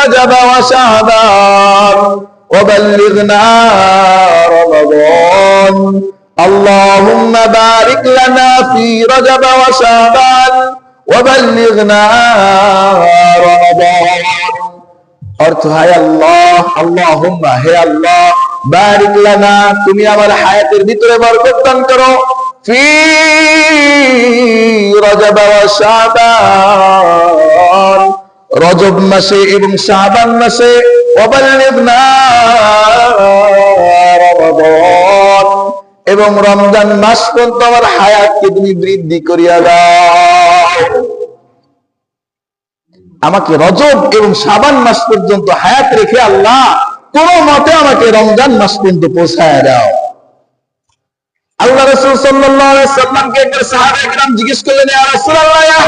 رجب وشعبان وبلغنا رمضان اللهم بارك لنا في رجب وشعبان وبلغنا رمضان অর্থ হায় আল্লাহ আল্লাহুম্মা হে আল্লাহ বারিক লানা তুমি আমার হায়াতের ভিতরে বরকত দান করো ফি রজব ওয়া শাবান রজব মাসে এবং শাবান মাসে ওয়া বাল্লিগনা রমাদান এবং রমজান মাস পর্যন্ত আমার হায়াতকে তুমি বৃদ্ধি করিয়া দাও আমাকে রজব এবং শাবান মাস পর্যন্ত হায়াত রেখে আল্লাহ কোন মতে আমাকে রমজান মাস পর্যন্ত পৌঁছায় দাও আল্লাহ রাসূল সাল্লাল্লাহু আলাইহি ওয়াসাল্লামকে একবার সাহাবায়ে কেরাম জিজ্ঞেস করলেন ইয়া রাসূলুল্লাহ ইয়া